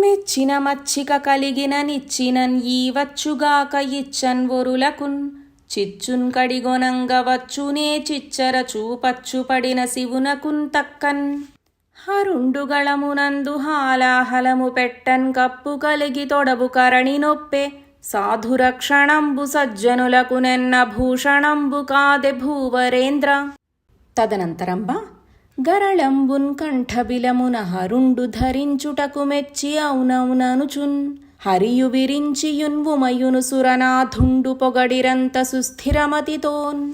మెచ్చిన మచ్చిక కలిగిన నిచ్చినన్ ఈవచ్చుగాక ఇచ్చన్ ఒరులకున్ చిచ్చున్ కడిగొనంగ వచ్చునే చిచ్చర చూపచ్చు పడిన శివునకున్ తక్కన్ హరుండుగళమునందు హాలాహలము పెట్టన్ కప్పు కలిగి తొడవు కరణి నొప్పే సాధురక్షణంబు సజ్జనులకు నెన్న భూషణంబు కాదె భూవరేంద్ర. తదనంతరంబ గరళంబున్ కంఠబిలమున హరుండు ధరించుటకు మెచ్చి ఔనౌననుచున్ హరియు విరించియున్ ఉమయును సురనాథుండు పొగడిరంత సుస్థిరమతితోన్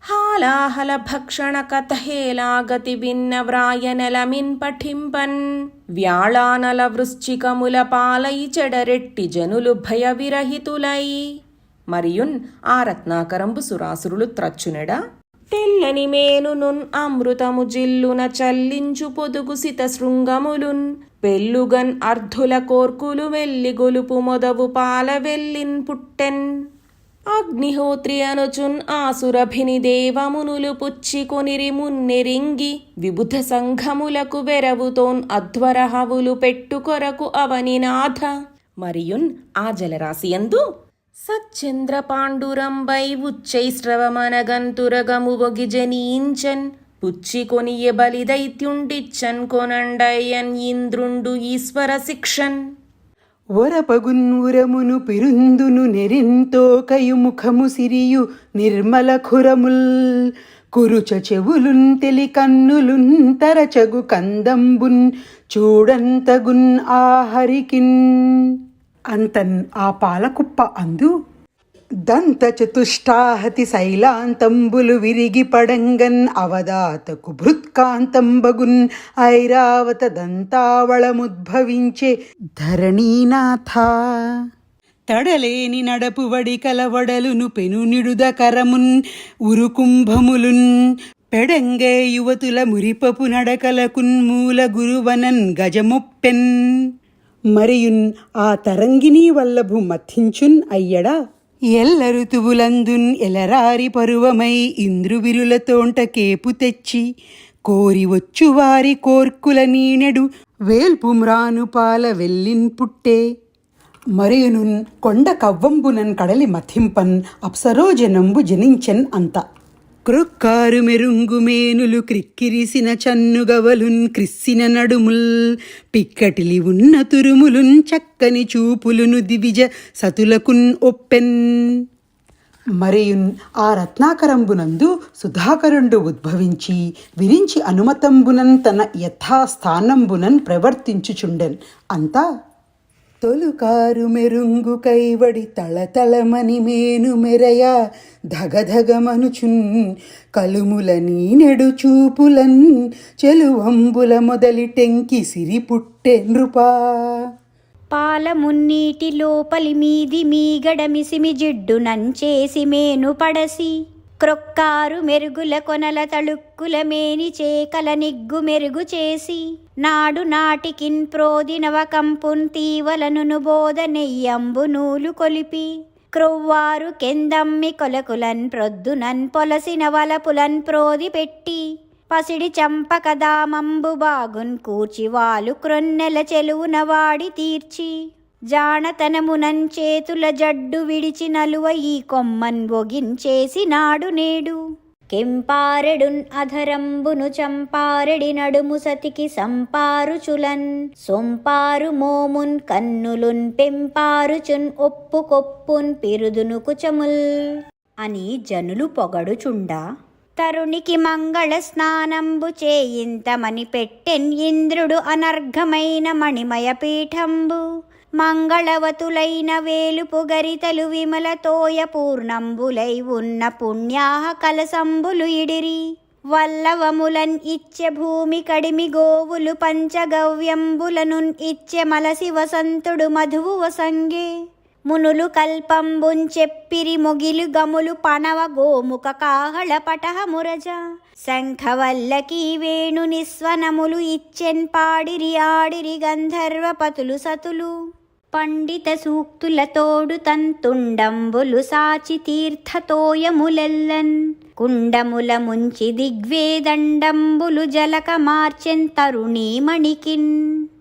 హాలాహల భక్షణ కథహేలాగతి భిన్న వ్రాయనెలమిన్ పఠింపన్ వ్యాళానల వృశ్చికముల పాలై చెడరెట్టి జనులు భయ విరహితులై. మరియున్ ఆ రత్నాకరంబు సురాసురులు త్రచ్చునెడ తెల్లని మేనునున్ అమృతము జిల్లున చల్లించు పొదుగు సిత శృంగములున్ పెళ్ళుగన్ అర్ధుల కోర్కులు వెల్లి గొలుపు మొదవు పాల వెల్లిన్ పుట్టెన్ అగ్నిహోత్రి అనుచున్ ఆసురభిని దేవమునులు పుచ్చికొనిరి మున్నెరింగి విబుధ సంఘములకు వెరవుతోన్ అధ్వరహవులు పెట్టుకొరకు అవనినాథ. మరియున్ ఆ జలరాశియందు సచ్చంద్ర పాండురంబై ఉచ్చైశ్రవమనగంతురగము ఒగి జనీంచన్ పుచ్చికొనియ బలిదైత్యుండిచ్చన్ కొనండయన్ ఇంద్రుండు ఈశ్వర శిక్షన్ ఒరపగున్ ఉరమును పిరుందును నెరింతో కయుముఖము సిరియు నిర్మల ఖురముల్ కురుచ చెవులున్ తెలి కన్నులున్ తరచగు కందంబున్ చూడంతగున్ ఆహరికిన్. అంతన్ ఆ పాలకుప్ప అందు దంత చతుష్టాహతి శైలాంతంబులు విరిగి పడంగన్ అవదాతకు భృత్కాంతంబగున్ ఐరావత దంతావళముద్భవించే ధరణీనాథ. తడలేని నడపు వడి కలవడలును పెనునిడుద కరమున్ ఉరుకుంభములున్ పెడంగే యువతుల మురిపపు నడకలకున్ మూల గురువనన్ గజమొప్పెన్. మరియున్ ఆ తరంగిణీ వల్లభు మథించున్ అయ్యడా ఎల్ల ఋతువులందున్ ఎలరారి పరువమై ఇంద్రువిరులతోంట కేపు తెచ్చి కోరి వచ్చు వారి కోర్కుల నీనెడు వేల్పు మ్రాను పాల వెల్లిన్ పుట్టే. మరియునున్ కొండ కవ్వంబునన్ కడలి మథింపన్ అప్సరోజనంబు జనించెన్ అంత. క్రొక్కారు మెరుంగు మేనులు క్రిక్కిరిసిన చన్నుగవలున్ క్రిస్సిన నడుముల్ పిక్కటిలి ఉన్న తురుములున్ చక్కని చూపులును దివిజ సతులకున్ ఒప్పెన్. మరియున్ ఆ రత్నాకరంబునందు సుధాకరుండు ఉద్భవించి విరించి అనుమతంబునన్ తన యథాస్థానంబునన్ ప్రవర్తించుచుండెన్ అంతా. తొలుకారు మెరుంగు కైవడి తళతళమని మేను మెరయ ధగధగమనుచున్ కలుముల నీనెడు చూపులన్ చెలువంబుల మొదలి టెంకి సిరి పుట్టె నృపా. పాలమున్నీటి లోపలి మీది మీగడమిసిమి జిడ్డు నంచేసి మేను పడసి క్రొక్కారు మెరుగుల కొనల తళుక్కుల మేని చేకల నిగ్గు మెరుగు చేసి నాడు నాటికిన్ ప్రోది నవకంపున్ తీవలనును బోధ నెయ్యంబు నూలు కొలిపి క్రొవ్వారు కెందమ్మి కొలకులన్ ప్రొద్దునన్ పొలసిన వలపులన్ ప్రోది పెట్టి పసిడి చంపకదామంబు బాగున్ కూర్చి వాలు క్రొన్నెల చెలువున వాడి తీర్చి జానతనమునన్ చేతుల జడ్డు విడిచి నలువ ఈ కొమ్మన్ ఒగించేసి నాడు నేడు కెంపారెడున్ అధరంబును చంపారెడి నడుము సతికి సంపారుచులన్ సొంపారు మోమున్ కన్నులున్ పెంపారుచున్ ఒప్పు కొప్పున్ పిరుదును కుచముల్ అని జనులు పొగడుచుండా తరుణికి మంగళ స్నానంబు చేయింతమని పెట్టెన్ ఇంద్రుడు అనర్ఘమైన మణిమయ పీఠంబు మంగళవతులైన వేలుపు గరితలు విమల తోయ పూర్ణంబులై ఉన్న పుణ్యాహ కలసంబులు ఇడిరి వల్లవములన్ ఇచ్చె భూమి కడిమి గోవులు పంచగవ్యంబులనున్ ఇచ్చె మలసి వసంతుడు మధువు వసంగే మునులు కల్పంబున్ చెప్పిరి మొగిలు గములు పనవ గోముఖ కాహళ పటహ మురజ శంఖవల్లకి వేణు నిస్వనములు ఇచ్చెన్ పాడిరి ఆడిరి గంధర్వపతులు సతులు పండిత సూక్తుల తోడు తంతుండంబులు సాచి తీర్థతోయములెల్లన్ కుండముల ముంచి దిగ్వేదండంబులు జలక మార్చెన్ తరుణీమణికిన్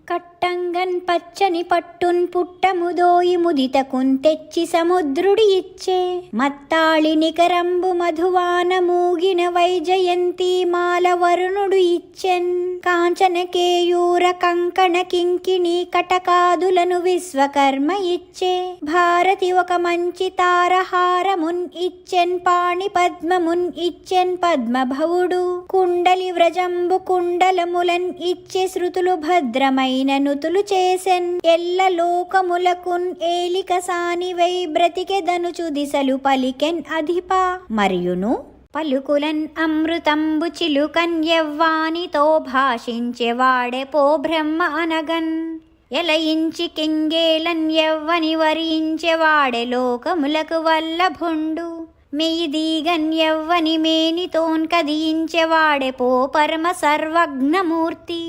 కట్ట పట్టంగన్ పచ్చని పట్టున్ పుట్టముదోయి ముదితకున్ తెచ్చి సముద్రుడి ఇచ్చే మత్తాళి నికరంబు మధువాన మూగిన వైజయంతి మాల వరుణుడు ఇచ్చెన్ కాంచన కేయూర కంకణ కింకిణి కటకాదులను విశ్వకర్మ ఇచ్చే భారతి ఒక మంచి తారహారమున్ ఇచ్చెన్ పాణి పద్మమున్ ఇచ్చెన్ పద్మభవుడు కుండలి వ్రజంబు కుండలములన్ ఇచ్చే శృతులు భద్రమైన నుతులు చేసెన్ ఎల్ల లోకములకున్ ఏలిక సానివై బ్రతికెదనుచు దిశలు పలికెన్ అధిప మరియును పలుకులన్ అమృతంబు చిలుకన్ యవ్వానితో భాషించెవాడే పో బ్రహ్మ అనగన్ ఎలయించి కింగేలన్ యవ్వని వరించెవాడే లోకములకు వల్లభుండు మెయిదీగన్ యవ్వని మేనితోన్ కదియించెవాడే పో పరమ సర్వజ్ఞమూర్తి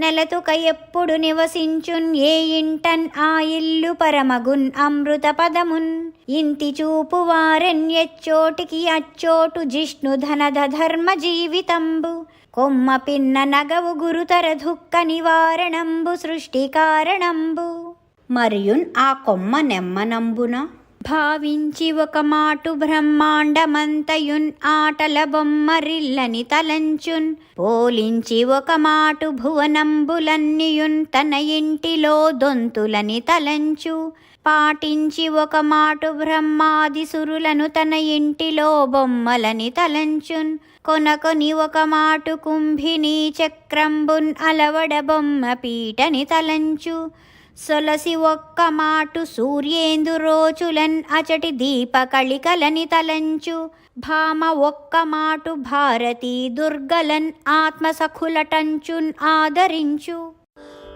నెలతుక ఎప్పుడు నివసించున్ ఏ ఇంటన్ ఆ ఇల్లు పరమగున్ అమృత పదమున్ ఇంటి చూపు వారెన్ ఎచ్చోటికి అచ్చోటు జిష్ణు ధనధ ధర్మ జీవితంబు కొమ్మ పిన్న నగవు గురుతర దుఃఖ నివారణంబు సృష్టి కారణంబు మరియున్ ఆ కొమ్మ నెమ్మనంబున భావించి ఒక మాటు బ్రహ్మాండమంతయున్ ఆటల బొమ్మరిల్లని తలంచున్ పోలించి ఒక మాటు భువనంబులన్నియున్ తన ఇంటిలో దొంతులని తలంచు పాటించి ఒక మాటు బ్రహ్మాది సురులను తన ఇంటిలో బొమ్మలని తలంచున్ కొనకొని ఒక మాటు కుంభిని చక్రంబున్ అలవడ బొమ్మ పీటని తలంచు సొలసి ఒక్క మాటు సూర్యేందు రోజులన్ అచటి దీప కళికలని తలంచు భామ ఒక్క మాటు భారతీ దుర్గలన్ ఆత్మసఖులటంచున్ ఆదరించు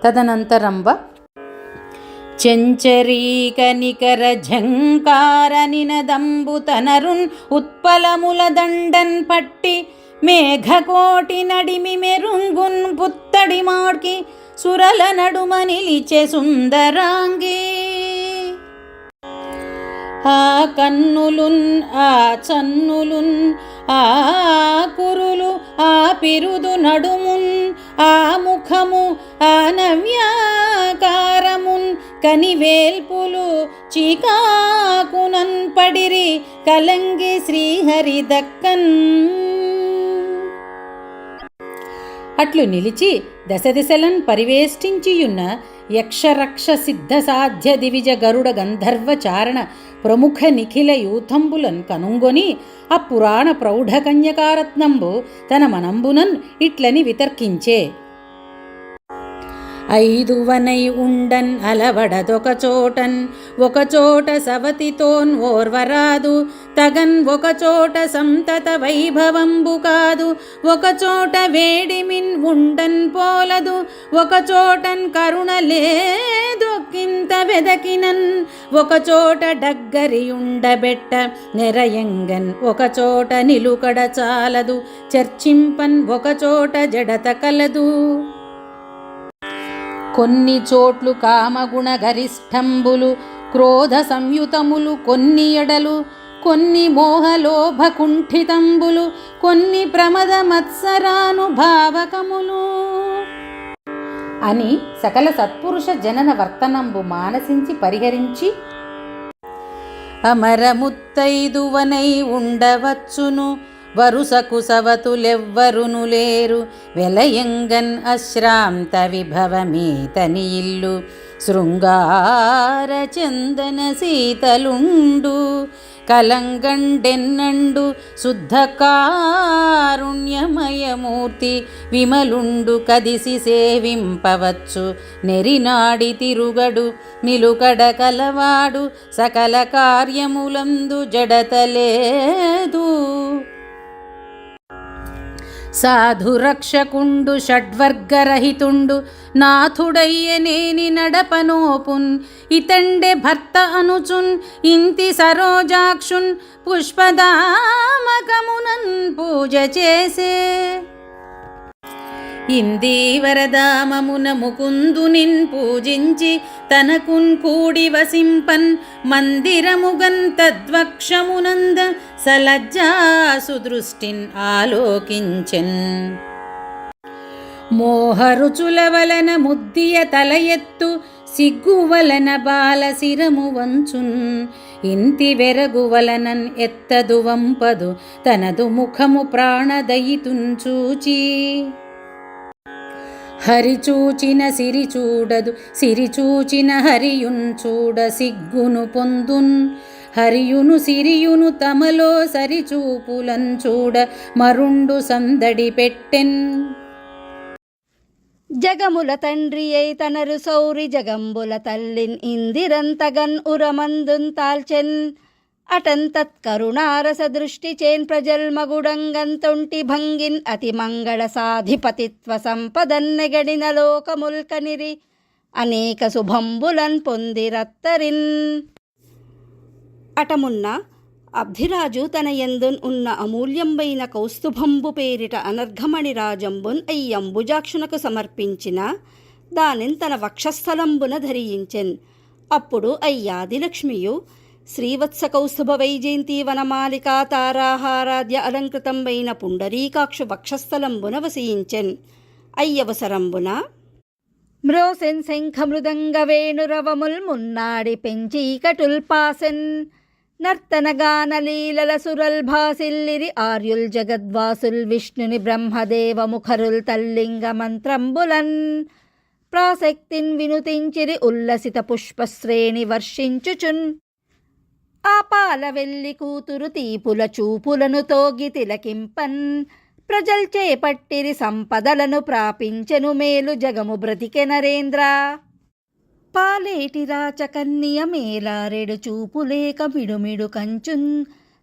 తదనంతరంబ చెంచరీక నికర ఝంకార నినదంబు తనరున్ ఉత్పలముల దండన్ పట్టి మేఘకోటి నడిమి మెరుంగున్ పుత్తడి మాడ్కి సురల నడుమ నిలిచే సుందరాంగి ఆ కన్నులున్ ఆ చన్నులున్ ఆ కురులు ఆ పిరుదు నడుమున్ ఆ ముఖము ఆ నవ్యాకారమున్ కనివేల్పులు చీకాకునన్ పడిరి కలంగి శ్రీహరి దక్కన్ అట్లు నిలిచి దశదిశలన్ పరివేష్టించియున్న యక్షరక్ష సిద్ధ సాధ్య దివిజ గరుడ గంధర్వ చారణ ప్రముఖ నిఖిల యూథంబులన్ కనుంగొని అపురాణ ప్రౌఢ కన్యకారత్నంబు తన మనంబునన్ ఇట్లని వితర్కించే ఐదువనై ఉండన్ అలవడదొకచోటన్ ఒకచోట సవతితోన్ ఓర్వరాదు తగన్ ఒకచోట సంతత వైభవంబు కాదు ఒకచోట వేడిమిన్ ఉండన్ పోలదు ఒకచోటన్ కరుణ లేదొక్కింత వెదకినన్ ఒకచోట డగ్గరి ఉండబెట్ట నెరయంగన్ ఒకచోట నిలుకడ చాలదు చర్చింపన్ ఒకచోట జడత కలదు కొన్ని చోట్లు కామగుణ గరిష్టంబులు క్రోధ సంయుతములు కొన్ని ఎడలు కొన్ని మోహలోభ కుంఠితంబులు కొన్ని ప్రమద మత్సరానుభావకములు అని సకల సత్పురుష జనన వర్తనంబు మానసించి పరిహరించి అమరముత్తైదువనై ఉండవచ్చును వరుసకు సవతులెవ్వరును లేరు వెలయంగన్ అశ్రాంత విభవమీతని ఇల్లు శృంగార చందన సీతలుండు కలంగండెన్నండు శుద్ధ కారుణ్యమయమూర్తి విమలుండు కదిసి సేవింపవచ్చు నెరినాడి తిరుగడు నిలుకడ కలవాడు సకల కార్యములందు జడతలేదు సాధురక్షకుండు షడ్వర్గరహితుండు నాథుడయ్యనేని నడపనోపున్ ఇతండె భర్త అనుచున్ ఇంతి సరోజాక్షున్ పుష్పదామకమునన్ పూజ చేసే ఇందీవరదామమున ముకుందునిన్ పూజించి తనకున్ కూడి వసింపన్ మందిరముగన్ తద్వక్షమునంద సలజ్జాసు దృష్టిన్ ఆలోకించెన్ మోహరుచుల వలన ముద్దియ తల ఎత్తు సిగ్గు వలన బాలశిరము వంచున్ ఇంతి వెరగు వలనన్ ఎత్తదు వంపదు తనదు ముఖము ప్రాణదయితున్ చూచి హరి చూచిన సిరి చూడదు సిరి చూచిన హరియున్ చూడ సిగ్గును పొందున్ హరియును సిరియును తమలో సరిచూపులన్ చూడ మరుండు సందడి పెట్టెన్ జగముల తండ్రి అయి తనరు సౌరి జగంబుల తల్లిన్ ఇందిరంతగన్ ఉరమందున్ తాల్చెన్ అటన్ తత్కరుణారస దృష్టి చేన్ ప్రజల్మగుడంగన్ తొంటి భంగిన్ అతి మంగళ సాధిపతిత్వ సంపదన్నెగడిన లోకముల్కనిరి అనేక శుభంబులన్ పొందిరత్తరిన్. అటమున్న అబ్ధిరాజు తన యందున్ ఉన్న అమూల్యంబైన కౌస్తుభంబు పేరిట అనర్ఘమణి రాజంబున్ అయ్యంబుజాక్షునకు సమర్పించిన దానిన్ తన వక్షస్థలంబున ధరించెన్. అప్పుడు అయ్యాదిలక్ష్మియు శ్రీవత్స కౌస్తుభ వైజయంతి వనమాలికా తారాహారాద్య అలంకృతంబైన పుండరీకాక్షు వక్షస్థలంబున వసించెన్. అయ్యవసరంబున మ్రోసెన్ శంఖ మృదంగ వేణురవముల్ మున్నాడి పెంచీకటుల్ పాసెన్ నర్తనగాన లీలల సురల్ భాసిల్లిరి ఆర్యుల్ జగద్వాసుల్ విష్ణుని బ్రహ్మదేవ ముఖరుల్ తల్లింగ మంత్రంబులన్ ప్రాశక్తిన్ వినుతించిరి ఉల్లసిత పుష్పశ్రేణి వర్షించుచున్. ఆపాల వెల్లి కూతురు తీపుల చూపులను తోగి తిలకింపన్ ప్రజల్ చేపట్టిరి సంపదలను ప్రాపించెను మేలు జగము బ్రతికె నరేంద్ర. పాలేటి రాచకన్నియ మేలారెడు చూపులేక మిడుమిడు కంచున్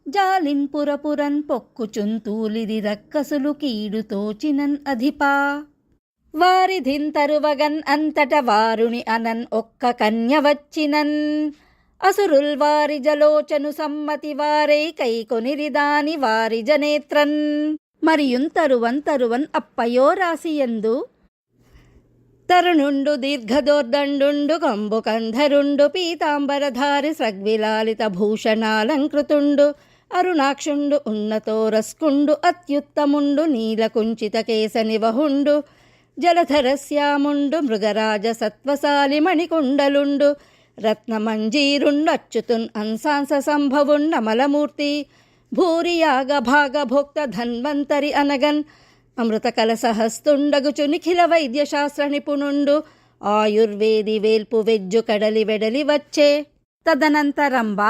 జాలిన్ పురపురన్ పొక్కుచున్ తూలిది రక్కసులు కీడు తోచినన్ అధిపా. వారిధిన్ తరువగన్ అంతట వారుని అనన్ ఒక్క కన్య వచ్చినన్ అసురుల్ వారి జలోచను సమ్మతి వారై కైకొనిరి దాని వారి జనేత్రన్. మరియున్ తరువన్ అప్పయో రాసియందు తరుణుండు దీర్ఘదోర్దండు కంబు కంధరుండు పీతాంబరధారి సగ్విలాలిత భూషణాలంకృతుండు అరుణాక్షుండు ఉన్నతోరస్కుండు అత్యుత్తముండు నీలకుంచిత కేశ నివహుండు జలధరశ్యాముండు మృగరాజ సత్వశాలి మణికుండలుండు రత్నమంజీరుండు అచ్యుతున్ అంశాంస సంభవుండమలమూర్తి భూరియాగ భాగభోక్త ధన్వంతరి అనగన్ అమృత కలసహస్తుండగుచు నిఖిల వైద్యశాస్త్ర నిపుణుండు ఆయుర్వేది వేల్పు వెజ్జు కడలి వెడలి వచ్చే. తదనంతరంబ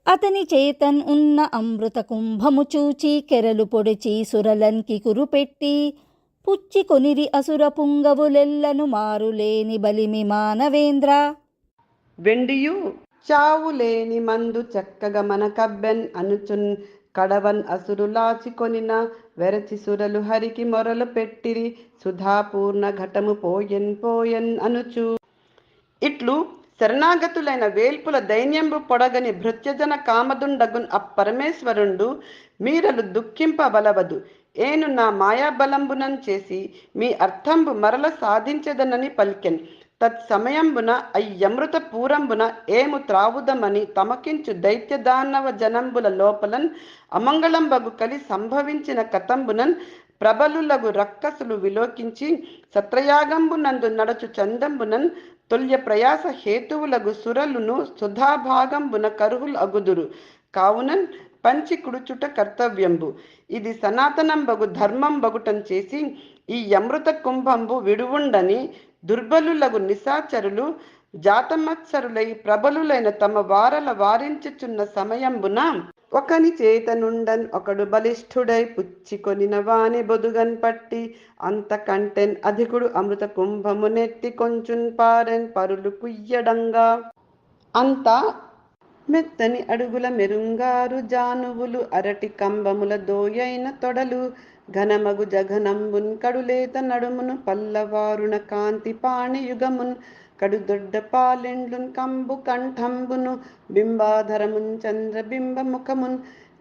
అతని చేతన్ ఉన్న అమృత కుంభము చూచి కెరలు పొడిచి సురలన్కి కురుపెట్టి పుచ్చి కొనిరి అసుర పుంగవులెల్లను మారులేని బలిమి మానవేంద్ర. వెండియు చావులేని మందు చక్కగా మన కబ్బెన్ అనుచున్ కడవన్ అసురులాచికొనిన వెరచి సురలు హరికి మొరలు పెట్టిరి సుధాపూర్ణ ఘటము పోయన్ అనుచు. ఇట్లు శరణాగతులైన వేల్పుల దైన్యంబు పొడగని భృత్యజన కామదుండగున్ అప్పరమేశ్వరుండు మీరలు దుఃఖింపబలవదు ఏను నా మాయాబలంబునం చేసి మీ అర్థంబు మరల సాధించదనని పలికెన్. తత్సమయంబున అయ్యమృత పూరంబున ఏము త్రావుదమని తమకించు దైత్యదానవ జనంబుల లోపలన్ అమంగళంబగు కలి సంభవించిన కతంబునన్ ప్రబలులగు రక్కసులు విలోకించి సత్రయాగంబునందు నడచు చందంబునన్ తుల్య ప్రయాస హేతువులగు సురలును సుధాభాగంబున కరుహులు అగుదురు కావునన్ పంచి కుడుచుట కర్తవ్యంబు. ఇది సనాతనంబగు ధర్మం బగుటం చేసి ఈ అమృత కుంభంబు విడువుండని దుర్బలులగు నిశాచరులు జాతమత్సరులై ప్రబలులైన తమ వారల వారించుచున్న సమయంబున ఒకని చేతనుండన్ ఒకడు బలిష్ఠుడై పుచ్చికొనిన వాని బొదుగన్ పట్టి అంతకంటెన్ అధికుడు అమృత కుంభము నెట్టి కొంచున్ పారెన్ పరులు కుయ్యడంగా. అంతా మెత్తని అడుగుల మెరుంగారు జానువులు అరటి కంబముల దోయైన తొడలు ఘనమగు జఘనంబున్ కడులేత నడుమును పల్లవారుణ కాంతి పాణియుగమున్ కడుదొడ్డ పాలెండ్లున్ కంబు కంఠంబును బింబాధరమున్ చంద్రబింబ ముఖమున్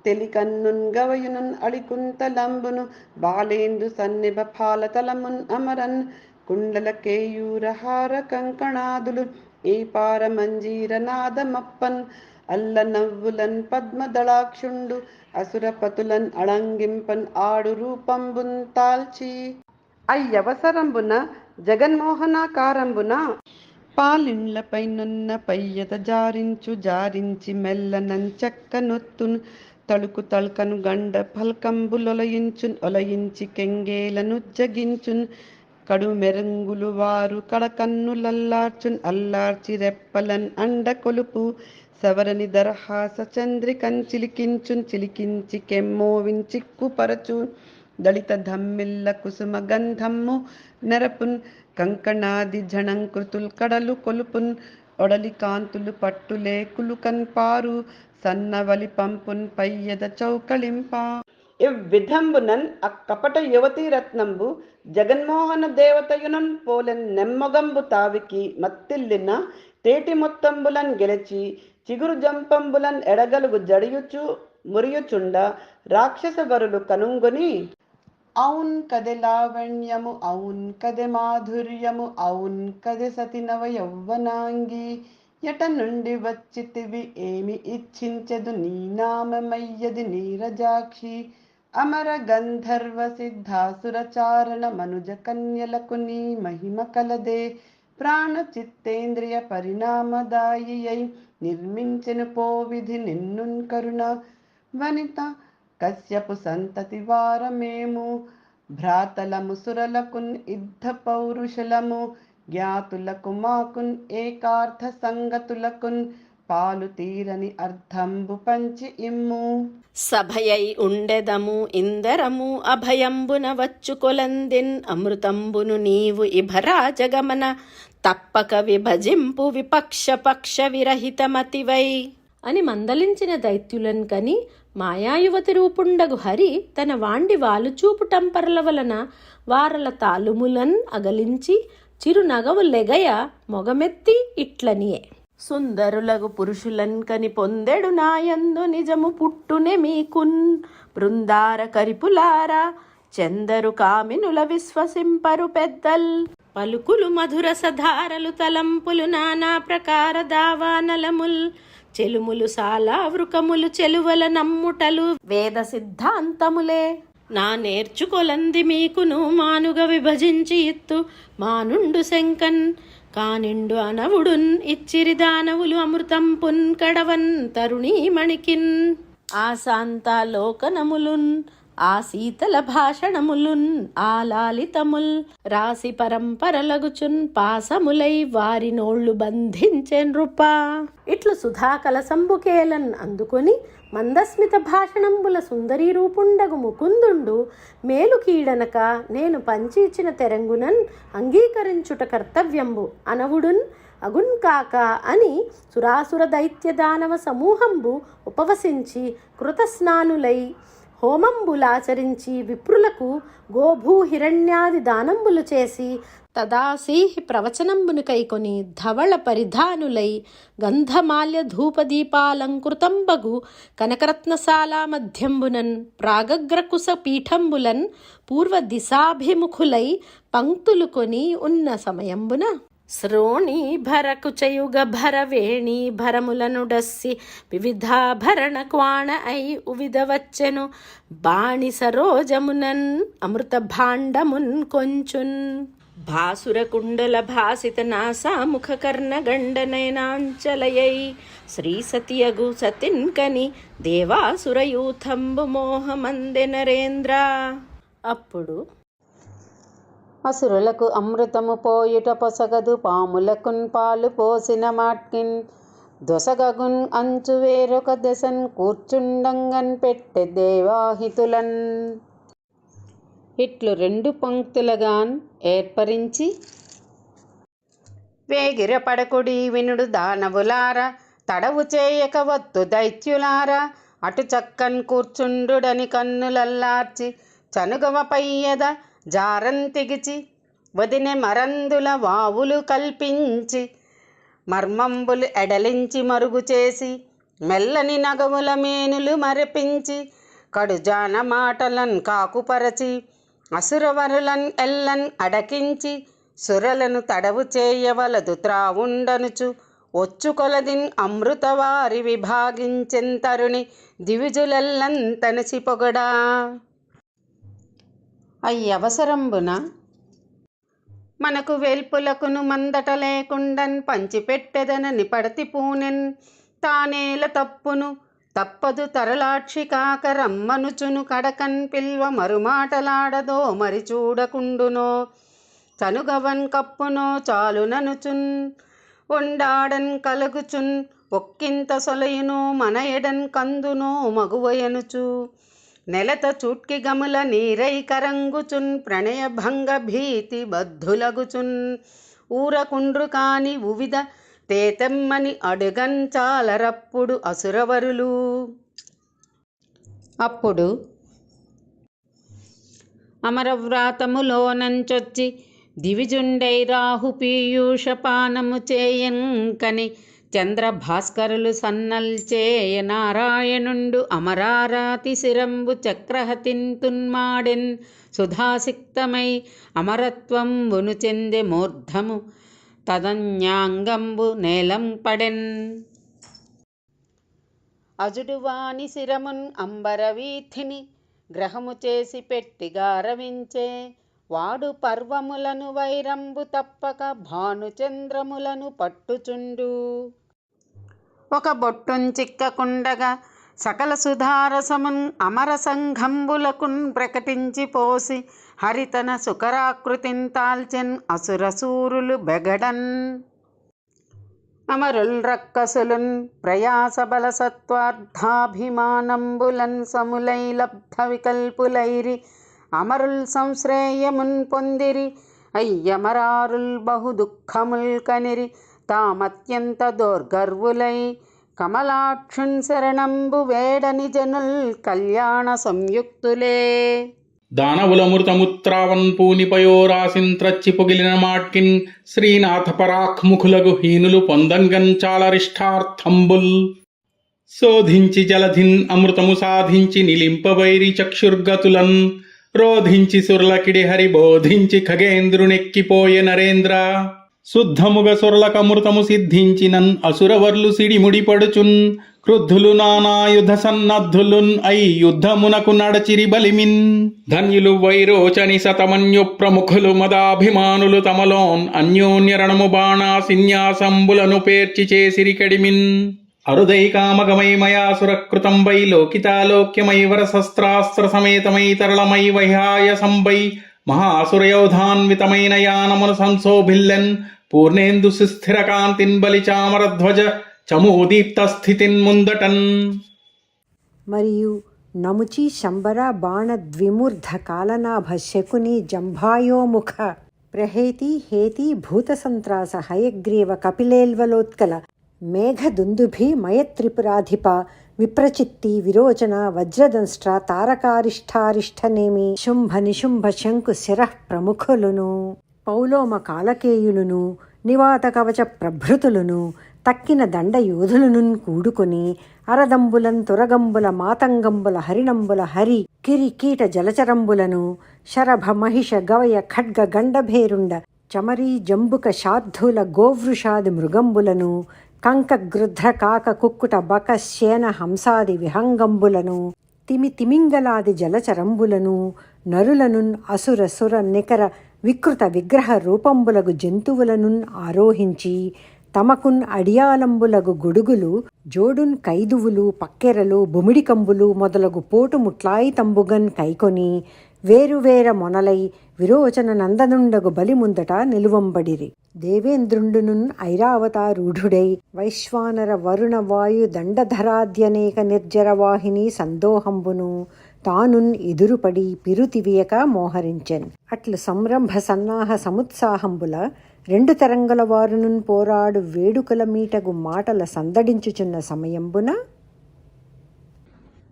తెలికన్నున్ గవయునున్ అళికుంతలంబును బాలేందు సన్నిభ ఫాలతలమున్ అమరన్ కుండల కేయూరహార కంకణాదులు ఈ పార మంజీర నాదమప్పన్ అల్ల నవ్వులన్ పద్మదళాక్షుండు అసురపతులన్ అళంగింపన్ ఆడు రూపంబున్ తాల్చి. అయ్యవసరంబున జగన్మోహనాకారంబున పాలిండ్లపైనున్న పయ్యత జారించి మెల్లనంచక్క నొత్తును తళుకు తళుకను గండ పల్కంబులొలయించున్ ఒలయించి కెంగేలను జగించున్ కడు మెరంగులు వారు కడకన్నులల్లార్చున్ అల్లార్చి రెప్పలన్ అండ కొలుపు సవరని దరహాస చంద్రికం చిలికించి కెమ్మోవిన్ చిక్కుపరచు దళిత ధమ్మిల్ల కుసుమ గంధమ్ము నెరపున్ కంకణాది జణంకృతుల్ కడలు కొలుపున్ ఒడలి కాంతులు పట్టులే కులుకన్ పారు సన్నవలి పంపున్ పయ్యద చౌకళింప ఇవ్విధంబునన్ అక్కపట యువతీ రత్నంబు జగన్మోహన దేవతయునన్ పోలెన్ నెమ్మగంబు తావికి మత్తిల్లిన తేటి మొత్తంబులన్ గెలచి చిగురు జంపంబులన్ ఎడగలుగు జడియుచు మురియుచుండ రాక్షస వరులు కనుంగొని అవున్ కదె లావణ్యము అవున్ కదె మాధుర్యము అవున్ కదె సతి నవ యౌవనాంగి ఎట నుండి వచ్చితివి ఏమి ఇచ్చించెదు నీ నామమయ్యది నీరజాక్షి అమర గంధర్వ సిద్ధాసుర చారణ మనుజ కన్యలకు నీ మహిమ కలదే ప్రాణ చిత్తేంద్రియ పరిణామదాయి అయి నిర్మించెను పోవిధి నిన్నున్ కరుణ వనిత కశ్యపు సంతతి వారమేము భ్రాతలము సురలకున్ ఇద్ధ పౌరుషులము జ్ఞాతులకు మాకున్ ఏకార్థ సంగతులకున్ పాలు తీరని అర్థంబు పంచి ఇమ్ము సభయై ఉండెదము ఇందరము అభయంబున వచ్చు కొలందిన్ అమృతంబును నీవు ఇభరాజగమన తప్పక విభజింపు విపక్ష పక్ష విరహితమతివై అని మందలించిన దైత్యులను కని మాయాయువతి రూపుండగు హరి తన వాండి వాలుచూపు టంపర్ల వలన వారల తాలుములన్ అగలించి చిరునగవు లెగయ మొగమెత్తి ఇట్లనియే సుందరులగు పురుషులన్ కని పొందెడు నాయందు నిజము పుట్టునే మీకున్ బృందార కరిపులారా చెందరు కామినుల విశ్వసింపరు పెద్దల్ పలుకులు మధుర సధారలు తలంపులు నానా ప్రకార దావానలముల్ చెలుములు సాలావృకములు చెలువల నమ్ముటలు వేద సిద్ధాంతములే నా నేర్చుకొలంది మీకును మానుగా విభజించి ఇత్తు మానుండు శంకన్ కానిండు అనవుడున్ ఇచ్చిరి దానవులు అమృతం పున్ కడవన్ తరుణీమణికిన్ ఆశాంతాలోకనములున్ ఆ శీతల భాషణములున్ ఆ లాలితముల్ రాసి పరంపరలగుచున్ పాసములై వారి నోళ్లు బంధించెన్ రూపా ఇట్లు సుధాకల సంబుకేలన్ అందుకొని మందస్మిత భాషణంబుల సుందరీ రూపుండగు ముకుందుండు మేలు కీడనక నేను పంచి ఇచ్చిన తెరంగునన్ అంగీకరించుట కర్తవ్యంబు అనవుడున్ అగున్ కాక అని సురాసుర దైత్య దానవ సమూహంబు ఉపవసించి కృతస్నానులై హోమంబులాచరించి విప్రులకు గోభూ హిరణ్యాది దానంబులు చేసి తదాసీహి ప్రవచనంబును కైకొని ధవళ పరిధానులై గంధమాల్య ధూపదీపాలంకృతంబగు కనకరత్నశాలా మధ్యంబునన్ ప్రాగగ్రకుశ పీఠంబులన్ పూర్వ దిశాభిముఖులై పంక్తులు కొని ఉన్న సమయంబున శ్రోణి భరకుచయుగ భరవేణి భరములనుడస్సి వివిధాభరణ క్వాణ అయి ఉవిధవచ్చెను బాణి సరోజమునన్ అమృత భాండమున్ కొంచున్ భాసుర కుండల భాసిత నాసాముఖ కర్ణ గండనయనాంచలయై శ్రీ సతియగు సతిన్ కని దేవాసురయూథంబు మోహమందె నరేంద్ర అప్పుడు అసురులకు అమృతము పోయుట పొసగదు పాములకున్ పాలు పోసిన మాట్కిన్ దొసగగున్ అంచు వేరొక దశన్ కూర్చుండంగన్ పెట్టె దేవాహితులన్ ఇట్లు 2 పంక్తులుగాన్ ఏర్పరించి వేగిర పడకుడి వినుడు దానవులార తడవు చేయక వత్తు దైత్యులార అటు చక్కన్ కూర్చుండుడని కన్నులల్లార్చి చనుగవ పయ్యద జారంతిగిచి వదినె మరందుల వావులు కల్పించి మర్మంబులు ఎడలించి మరుగు చేసి మెల్లని నగవుల మేనులు మరపించి కడుజాన మాటలన్ కాకుపరచి అసురవరులన్ ఎల్లన్ అడకించి సురలను తడవు చేయవలదు త్రావుండనుచు ఒచ్చు కొలదిన్ అమృతవారి విభాగించెంతరుని దివిజులెల్లన్ తనసి పొగడా అయ్యవసరంబున మనకు వెల్పులకును మందట లేకుండన్ పంచిపెట్టెదనని పడతి పూనెన్. తానేల తప్పును తప్పదు తరలాక్షి కాక రమ్మనుచును కడకన్ పిల్వ మరుమాటలాడదో మరి చూడకుండునో. తనుగవన్ కప్పునో చాలుననుచున్ ఒండాడన్ కలుగుచున్ ఒక్కింత సొలయునో మన ఎడన్ కందునో మగువయనుచు. నెలత చుట్కి గముల నీరై కరంగుచున్ ప్రణయ భంగ భీతి బద్ధులగుచున్. ఊరకుండ్రు కాని ఉవిద తేతెమ్మని అడుగన్ చాలరప్పుడు అసురవరులు. అప్పుడు అమరవ్రాతములోనంచొచ్చి దివిజుండై రాహు పీయూష పానము చేయంకని చంద్రభాస్కరులు సన్నల్చేయ నారాయణుండు అమరారాతి శిరంబు చక్రహతిన్ తున్మాడెన్. సుధాసిక్తమై అమరత్వంబును చెందె మూర్ధము తదన్యాంగంబు నేలం పడెన్. అజుడువాని శిరమున్ అంబరవీథిని గ్రహము చేసి పెట్టిగారవించే. వాడు పర్వములను వైరంబు తప్పక భానుచంద్రములను పట్టుచుండు. ఒక బొట్టున్ చిక్కకుండగా సకల సుధారసమున్ అమర సంఘంబులకున్ ప్రకటించి పోసి హరితన సుకరాకృతిన్ తాల్చెన్ అసురసూరులు బెగడన్. అమరుల్ రక్కసులున్ ప్రయాసబల సత్వార్థాభిమానంబులన్ సములై లబ్ధ వికల్పులైరి అమరుల్ సంశ్రేయమున్ పొందిరి. అయ్యమరారుల్ బహు దుఃఖముల్ కనిరి తామత్యంత దోర్గర్వులై. కమలాక్షున్ శరణంబు వేడని జనుల్ కళ్యాణ సంయుక్తులే. దానవులమృతముత్రావన్ పూనిపయోరాసిన్ త్రచ్చి పొగిలిన మాట్కిన్ శ్రీనాథ పరాక్ముఖులగు హీనులు పొందంగన్ చాలరిష్టార్థంబుల్. శోధించి జలధిన్ అమృతము సాధించి నిలింపవైరి చక్షుర్గతులన్. రోధించి సుర్లకిడి హరి బోధించి ఖగేంద్రునెక్కిపోయే నరేంద్ర. శుద్ధముగ సుర్లకమృతము సిద్ధించినన్ అసురవర్లు సిడిముడి పడుచున్. క్రుద్ధులు నానాయుధ సన్నద్ధులున్ అయి యుద్ధమునకు నడచిరి బలిమిన్. ధన్యులు వైరోచని సతమన్యు ప్రముఖులు మదాభిమానులు తమలోన్ అన్యోన్య రణము బాణాసిన్యాసంబులను పేర్చి చేసిరి కడిమిన్. అరుదై కామగమై మయాసురకృతం వై లోకితాలోక్యమై వరశస్త్రాస్త్ర సమేతమై తరళమై వైహాయసంబై మహాసురయోధాన్వితమైన యానమును సంశోభిల్లెన్. పూర్ణేందు సుస్థిర కాంతిన్ బలిచామరధ్వజ చమూదీప్త స్థితిన్ ముందటన్. మరియు నముచి శంబర బాణ ద్విమూర్ధ కాలనాభ శకుని జంభాయోముఖ ప్రహేతి హేతి భూతసంత్రాస హయగ్రీవ కపిలేల్వలోత్కల మేఘదుందుభి మయత్రిపురాధిప విప్రచిత్తి విరోచన వజ్రదంష్ట్ర తారకారిష్టారిష్టనేమి శుంభ నిశుంభ శంకు శిరః ప్రముఖులును పౌలోమ కాలకేయులును నివాత కవచ ప్రభృతులును తక్కిన దండయోధులను కూడుకొని అరదంబులన్ తురగంబుల మాతంగంబుల హరిణంబుల హరి కిరికీట జలచరంబులను శరభ మహిష గవయ ఖడ్గ గండభేరుండ చమరీ జంబుక శార్ధూల గోవృషాది మృగంబులను కంక గృధ్ర కాక కుక్కుట బక శేన హంసాది విహంగంబులను తిమింగలాది జలచరంబులను నరులనున్ అసుర సుర నికర వికృత విగ్రహ రూపంబులగు జంతువులనున్ ఆరోహించి తమకున్ అడియాలంబులగు గొడుగులు జోడున్ కైదువులు పక్కెరలు బొమిడికంబులు మొదలగు పోటు ముట్లాయితంబుగన్ కైకొని వేరువేర మొనలై విరోచన నందనుండగు బలి ముందట నిలువంబడిరి. దేవేంద్రుండునున్ ఐరావతారూఢుడై వైశ్వానర వరుణ వాయు దండధరాద్యనేక నిర్జరవాహిని సందోహంబును తానున్ ఎదురుపడి పిరుతివియక మోహరించెన్. అట్లు సంరంభ సన్నాహ సముత్సాహంబుల రెండు తరంగల వారునున్ పోరాడు వేడుకల మీటగు మాటల సందడించుచున్న సమయంబున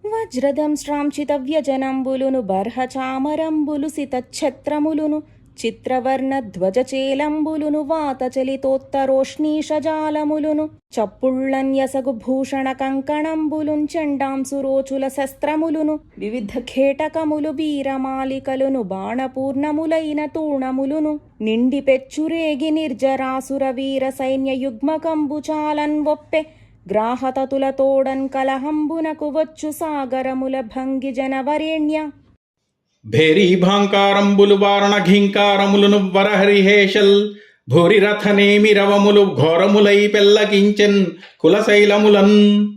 వజ్రదంశ్రాంచితవ్యజనంబులును బర్హచామరంబులు సితఛత్రములును చిత్రవర్ణ ధ్వజచేలంబులును వాతచలితోత్తరోష్ణీషజాలములును చప్పుళ్ళన్యసగు భూషణ కంకణంబులున్ చండాంసురోచుల శస్త్రములును వివిధ ఖేటకములు బీరమాలికలును బాణపూర్ణములైన తూణములును నిండి పెచ్చురేగి నిర్జరాసుర వీర సైన్య యుగ్మకంబు చాలన్ ఒప్పె గ్రాహతతులతోడన్ కలహంబునకు వచ్చు సాగరముల భంగి జనవరేణ్య. భేరీభాంకారంబులు వారణ ఘీంకారములను వరహరిహేషల్ భూరి రథనేమి రవములు ఘోరములై పెల్లగించెన్ కులశైలములన్.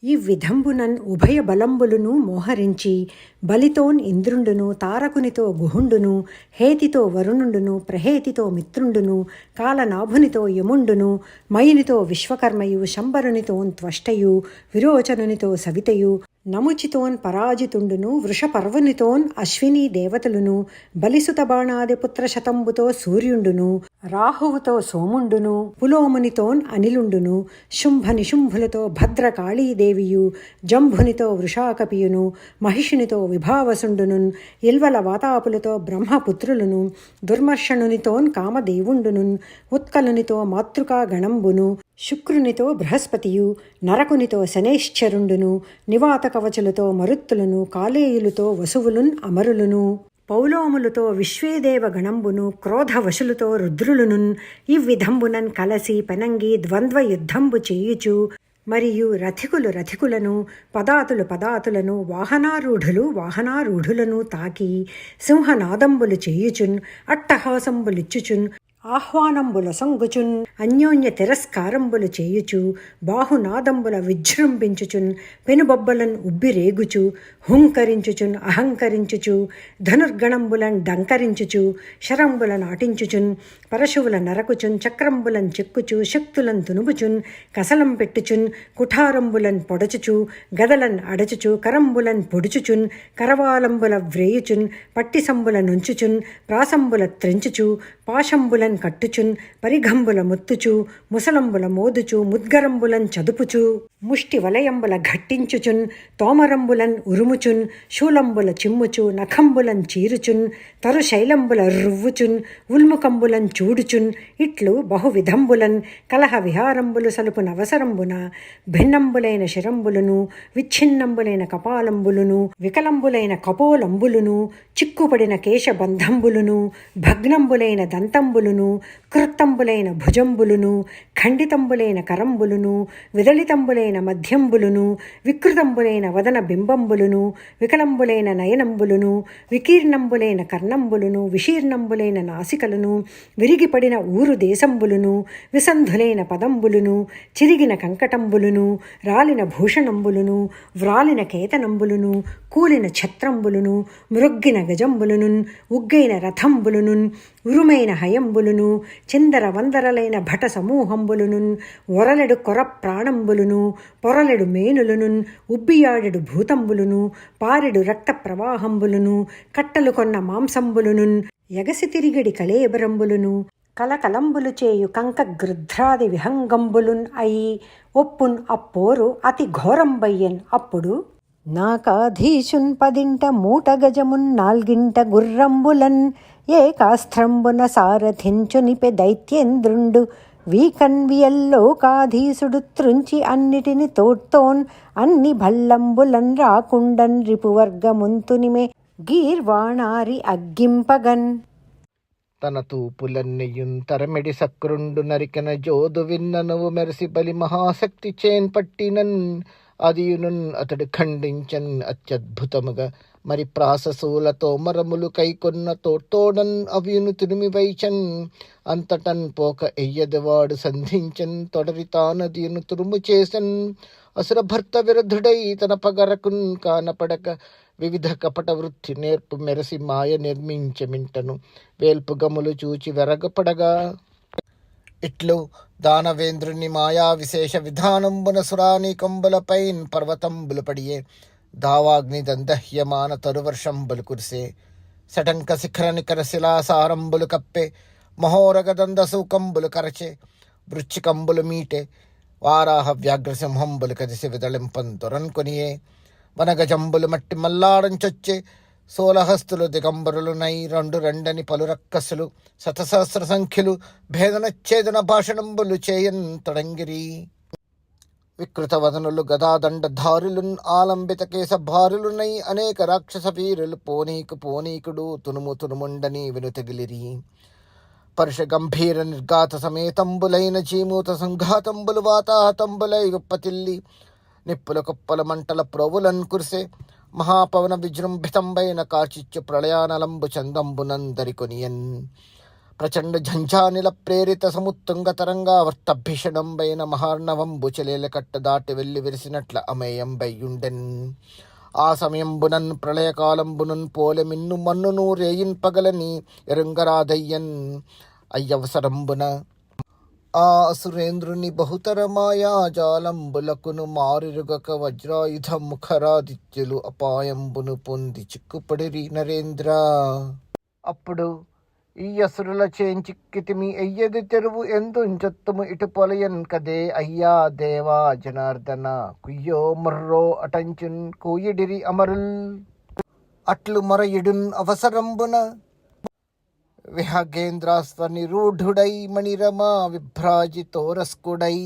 ఈ విధంబునన్ ఉభయ బలంబులును మోహరించి బలితోన్ ఇంద్రుండును, తారకునితో గుహుండును, హేతితో వరుణుండును, ప్రహేతితో మిత్రుండును, కాలనాభునితో యముండును, మయునితో విశ్వకర్మయు, శంబరునితోన్ త్వష్టయు, విరోచనునితో సవితయు, నముచితోన్ పరాజితుండును, వృషపర్వునితోన్ అశ్విని దేవతలును, బలిసుత బాణాదిపుత్ర శతంబుతో సూర్యుండును, రాహువుతో సోముండును, పులోమునితోన్ అనిలుండును, శుంభ నిశుంభులతో భద్రకాళీదేవియు, జంభునితో వృషాకపియును, మహిషునితో విభావసుండునున్, ఇల్వల వాతాపులతో బ్రహ్మపుత్రులను, దుర్మర్షణునితోన్ కామదేవుండునున్, ఉత్కలునితో మాతృకా గణంబును, శుక్రునితో బృహస్పతియు, నరకునితో శనేశ్చరుండును, నివాత కవచులతో మరుత్తులను, కాలేయులతో వసువులున్ అమరులును, పౌలోములతో విశ్వేదేవ గణంబును, క్రోధవశులతో రుద్రులునున్, ఇవ్విధంబునన్ కలసి పెనంగి ద్వంద్వ యుద్ధంబు చేయుచు, మరియు రథికులను, పదాతులను, వాహనారూఢులు వాహనారూఢులను తాకి సింహనాదంబులు చేయుచున్, అట్టహాసంబులిచ్చుచున్, ఆహ్వానంబుల సంగుచున్, అన్యోన్య తిరస్కారంబులు చేయుచు, బాహునాదంబుల విజృంభించుచున్, పెనుబొబ్బలను ఉబ్బిరేగుచు, హుంకరించుచున్, అహంకరించుచు, ధనుర్గణంబులను డంకరించుచు, శరంబుల నాటించుచున్, పరశువుల నరకుచున్, చక్రంబులను చెక్కుచు, శక్తులను తునుగుచున్, కసలం పెట్టుచున్, కుఠారంబులను పొడచుచు, గదలను అడచుచు, కరంబులను పొడుచుచున్, కరవాలంబుల వ్రేయుచున్, పట్టిసంబుల నుంచుచున్, ప్రాసంబుల త్రెంచుచు, పాశంబులను కట్టుచున్, పరిఘంబుల ముత్తుచు, ముసలంబుల మోదుచు, ముద్గరంబులను చదుపుచు, ముష్టి వలయంబుల ఘట్టించుచున్, తోమరంబులన్ ఉరుముచున్, శూలంబుల చిమ్ముచు, నఖంబులన్ చీరుచున్, తరుశైలంబుల రువ్వుచున్, ఉల్ముకంబులన్ చూడుచున్, ఇట్లు బహువిధంబులన్ కలహ విహారంబులు సలుపు నవసరంబున, భిన్నంబులైన శిరంబులను, విచ్ఛిన్నంబులైన కపాలంబులును, వికలంబులైన కపోలంబులును, చిక్కుపడిన కేశబంధంబులును, భగ్నంబులైన దంతంబులును, కృత్తంబులైన భుజంబులును, ఖండితంబులైన కరంబులును, విదళితంబులైన మధ్యంబులును, వికృతంబులైన వదన బింబంబులును, వికలంబులైన నయనంబులును, వికీర్ణంబులైన కర్ణంబులును, విశీర్ణంబులైన నాసికలను, విరిగిపడిన ఊరు దేశంబులును, విసంధులైన పదంబులును, చిరిగిన కంకటంబులును, రాలిన భూషణంబులును, వ్రాలిన కేతనంబులును, కూలిన ఛత్రంబులును, మృగ్గిన గజంబులును, ఉగ్గైన రథంబులును, ఉరుమైన హయంబులును, చిందర వందరలైన భట సమూహంబులును, ఒరలెడు కొర ప్రాణంబులును, పొరలెడు మేనులను, ఉబ్బియాడెడు భూతంబులును, పారెడు రక్త ప్రవాహంబులును, కట్టలు కొన్న మాంసంబులును, ఎగసి తిరిగిడి కళేబరంబులును, కలకలంబులు చేయు కంక గృధ్రాది విహంగంబులున్ అయి ఒప్పున్ అప్పోరు అతి ఘోరంబయ్యన్. అప్పుడు నాకాధీశున్ 10 మూట గజమున్ 4 గుర్రంబులన్ ఏకాస్త్రంబున సారథించునిపె దైత్యేంద్రుండు వీకన్వియల్లోకాధీసుడు త్రుంచి అన్నిటిని తోడ్తోన్ అన్ని భల్లంబులన్ రాకుండన్ రిపువర్గముంతునిమే గీర్వాణారి అగ్గింపగన్. తన తూపులన్నెయున్ తరమెడి సక్రుండు నరికన జోదు విన్ననువు మెరసి బలి మహాశక్తి చేన్ పట్టినన్ అదియునున్ అతడు ఖండించన్ అత్యద్భుతముగా మరి ప్రాససూలతో మరములు కైకొన్న తోటోడన్ అవియును తిరిమి వైచన్ అంతటన్ పోక ఎయ్యదవాడు సంధించన్ తొడరి తానదియును తురుము చేసన్ అసుర భర్త విరుద్ధుడై తన పగరకున్ కానపడక వివిధ కపట వృత్తి నేర్పు మెరసి మాయ నిర్మించమింటను వేల్పు గములు చూచి వెరగపడగా ఇట్లు దానవేంద్రుని మాయా విశేష విధానంబున సురానీకంబులపైన్ పర్వతంబులు పడియే దావాగ్ని దందహ్యమాన తరువర్షంబులు కురిసే సటంక శిఖర నికర శిలాసారంబులు కప్పే మహోరగ దందసూకంబులు కరచే వృచ్చికంబులు మీటే వారాహ వ్యాఘ్రసింహంబులు కదిసి విదళింపం తొరన్కొనియే వనగజంబులు మట్టి మల్లాడంచొచ్చే సోలహస్తులు దిగంబరులునై రెండని పలు రక్కసులు శతసహస్ర సంఖ్యలు భేదనచ్ఛేదన భాషణంబులు చేయన్ తొడంగిరి వికృత వదనులు గదాదండధారులున్ ఆలంబిత కేశ భారులునై అనేక రాక్షస వీరులు పోనీకుడు తునుముండని వినుతగిలిరి పరుష గంభీర నిర్గాత సమేతంబులైన చీమూత సంఘాతంబులు వాతాహతంబులై గుప్పతిల్లి నిప్పుల కుప్పల మంటల ప్రోవులన్ కురిసే మహాపవన విజృంభితంబైన కార్చిచ్చు ప్రళయానలంబు చందంబునందరికొనియన్ ప్రచండ ఝంఝానిల ప్రేరిత సముత్తుంగ తరంగావర్తభీషణంబైన మహార్ణవంబు చెలేల కట్ట దాటి వెళ్ళి విరిసినట్ల అమేయంబయ్యుండెన్. ఆ సమయంబునన్ ప్రళయకాలంబునన్ పోలె మిన్ను మన్నును రేయిన్ పగలని ఎరుంగరాదయ్యన్. అయ్యవసరంబున ఆ అసురేంద్రుని బహుతర మాయాజాలంబులకును మారిరుగక వజ్రాయుధ ముఖరాదిత్యులు అపాయంబును పొంది చిక్కుపడిరి నరేంద్ర. అప్పుడు ఈ అసురుల చేంచిక్కితిమి ఎయ్యది తెరువు ఎందుంచొత్తుము ఇటు పొలయన్ కదే అయ్యా దేవా జనార్దన కుయ్యో మర్రో అటంచున్ కూయిడిరి అమరుల్. అట్లు మరయుడున్ అవసరంబున విహగేంద్రాస్త్రనిరూఢుడై మణిరమా విభ్రాజితోరస్కుడై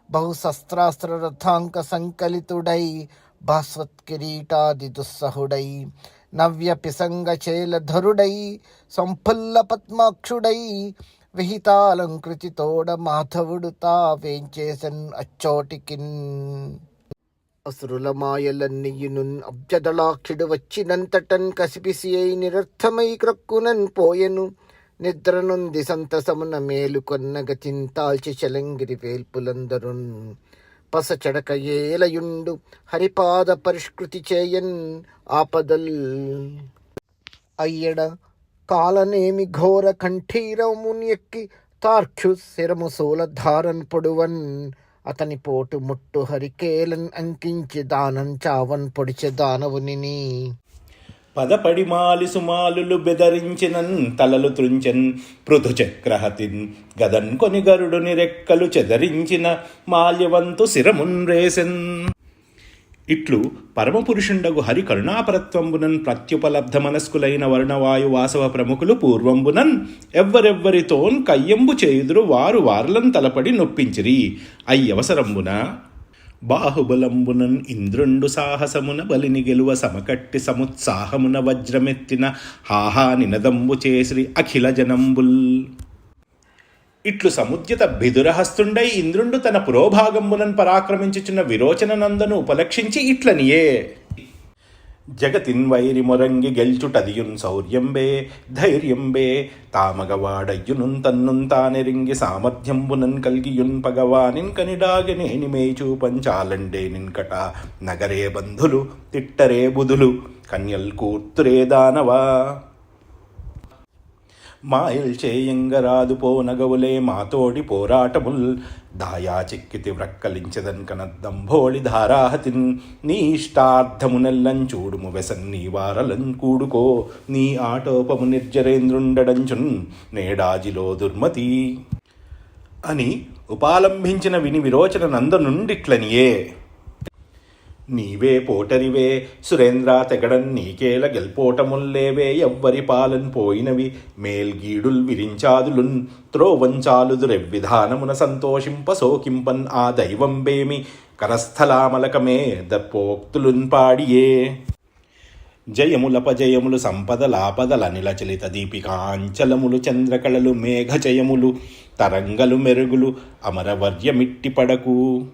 బహుశస్త్రాస్త్ర రథాంక సంకలితుడై భాస్వత్కిరీటాది దుస్సహుడై నవ్య పిసంగ చేలధరుడై సంఫుల్ల పద్మాక్షుడై విహితాలంకృతితోడ మాధవుడు తా వేంచేసన్ అచ్చోటికిన్. అసురుల మాయలన్నీయునున్ అబ్జదళాక్షుడు వచ్చినంతటన్ కసిపిసి అయి నిరర్థమై క్రక్కునన్ పోయెను. నిద్రనుంది సంతసమున మేలుకొన్న గతింతాల్చి చలంగిరి వేల్పులందరున్ పసచడక ఏలయుండు హరిపాద పరిష్కృతి చేయన్ ఆపదల్. అయ్యడ కాలనేమి ఘోర కంఠీరముని ఎక్కి తార్క్షు శిరము సోలధారన్ పొడువన్. అతని పోటు ముట్టు హరికేలన్ అంకించి దానం చావన్ పొడిచె దానవునిని. పదపడిమాలి సుమాలులు బెదరించినన్ తలలు త్రుంచెన్ పృథు చక్రహతిన్ గదన్ కొని గరుడుని రెక్కలు చెదరించిన మాల్యవంతు శిరమున్ రేసెన్. ఇట్లు పరమపురుషుండగు హరి కరుణాపరత్వంబునన్ ప్రత్యుపలబ్ధ మనస్కులైన వర్ణవాయు వాసవ ప్రముఖులు పూర్వంబునన్ ఎవ్వరెవ్వరితోన్ కయ్యంబు చేయుదురు వారు వార్లను తలపడి నొప్పించిరి. అయ్యవసరంబున బాహుబలంబునన్ ఇంద్రుండు సాహసమున బలిని గెలువ సమకట్టి సముత్సాహమున వజ్రమెత్తిన హాహా నినదంబు చేసిరి అఖిల జనంబుల్. ఇట్లు సముద్యత బిదురహస్తుండై ఇంద్రుండు తన పురోభాగంబునన్ పరాక్రమించుచున్న విరోచన నందను ఉపలక్షించి ఇట్లనియే. జగతిన్ వైరి మొరంగి గెల్చుటదియున్ శౌర్యంబే ధైర్యంబే తామగవాడయ్యునున్ తన్నున్ తానెరింగి సామర్థ్యంబునన్ కల్గియున్ పగవానిన్ కనిడాగనేని మేచూ పంచాలండే నిన్కట నగరే బంధులు తిట్టరే బుధులు కన్యల్ కూర్తురే దానవా. మాయల్ చేయంగరాదు పోనగవులే మాతోడి పోరాటముల్ దాయా చిక్కితి వ్రక్కలించదన్ కనద్దంభోళి ధారాహతిన్. నీ ఇష్టార్థమునెల్లం చూడుము వెసన్ నీ వారలన్ కూడుకో నీ ఆటోపము నిర్జరేంద్రుండడంచున్ నేడాజిలో దుర్మతి అని ఉపాలంభించిన విని విరోచన నందనుండిట్లనియే. నీవే పోటరివే సురేంద్ర తెగడన్ నీకేల గెల్పోటముల్లేవే ఎవ్వరి పాలన్ పోయినవి మేల్గీడుల్ విరించాదులున్ త్రోవంచాలుదురెవ్విధానమున సంతోషింప సోకింపన్ ఆ దైవంబేమి కరస్థలామలకమే దర్పోక్తులున్ పాడియే. జయములపజయములు సంపదలాపదలనిలచలిత దీపికాంచలములు చంద్రకళలు మేఘజయములు తరంగలు మెరుగులు అమరవర్యమిట్టి పడకు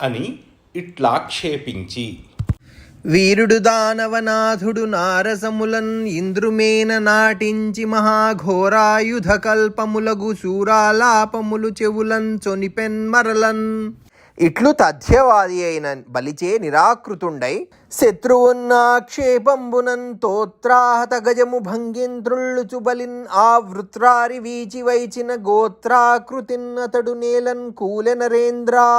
అని ఇట్లాక్షేపించి వీరుడు దానవనాథుడు నారసములన్ ఇంద్రుమేన నాటించి మహాఘోరాయుధ కల్పములగు శూరాలాపములు చెవులన్ చొనిపెన్ మరలన్. ఇట్లు తథ్యవాది అయిన బలిచే నిరాకృతుండై శత్రువున్నాక్షేపంబునన్ తోత్రాహత గజము భంగింత్రుళ్ళుచు బలిన్ ఆ వృత్రారి వీచి వైచిన గోత్రాకృతిన్ అతడు నేలన్ కూలె నరేంద్రా.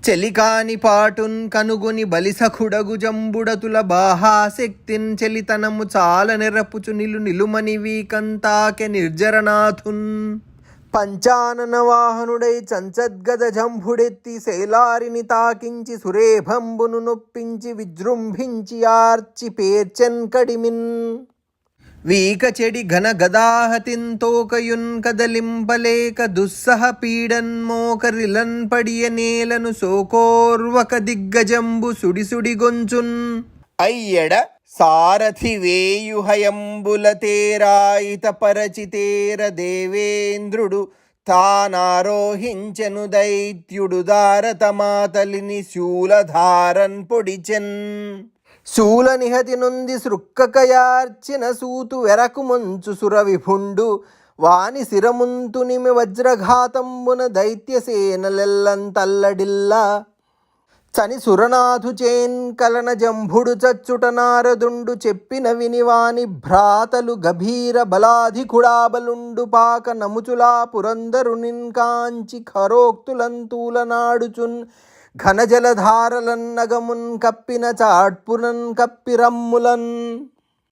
చెలికాని పాటున్ కనుగొని బలిసఖుడగు జంబుడతుల బాహాశక్తిన్ చెలితనము చాలా నెరపుచు నిలుమని వీకంతాకె నిర్జరనాథున్. పంచానన వాహనుడై చంచద్గద జంభుడెత్తి శైలారిని తాకించి సురేభంబును నొప్పించి విజృంభించి ఆర్చి పేర్చెన్ కడిమిన్. వీక చెడి ఘన గదాహతిన్ తోకయున్ కదలింపలేక దుస్సహ పీడన్ మోకరిలన్ పడియ నేలను సోకోర్వక దిగ్గజంబు సుడిసుడి గొంచున్. అయ్యడ సారథి వేయుహయంబుల తేరాయిత పరచితేర దేవేంద్రుడు తానారోహించెను దైత్యుడు దారతమాతలిని శూలధారన్ పొడిచెన్. శూల నిహతి నుండి సృక్కకయార్చిన సూతు వెరకు మంచు సురవిభుండు వాని శిరముంతునిమి వజ్రఘాతంబున దైత్యసేనలెల్లంతల్లడిల్లా చని సురనాథు చేన్ కలన జంభుడు చచ్చుట నారదుండు చెప్పిన వినివాని భ్రాతలు గభీర బలాధికుడాబలుండు పాక నముచులా పురందరునిన్ కాంచి ఖరోక్తులంతూల నాడుచున్ ఘనజలధారలన్నగమున్ కప్పిన చాట్పునన్ కప్పిరమ్ములన్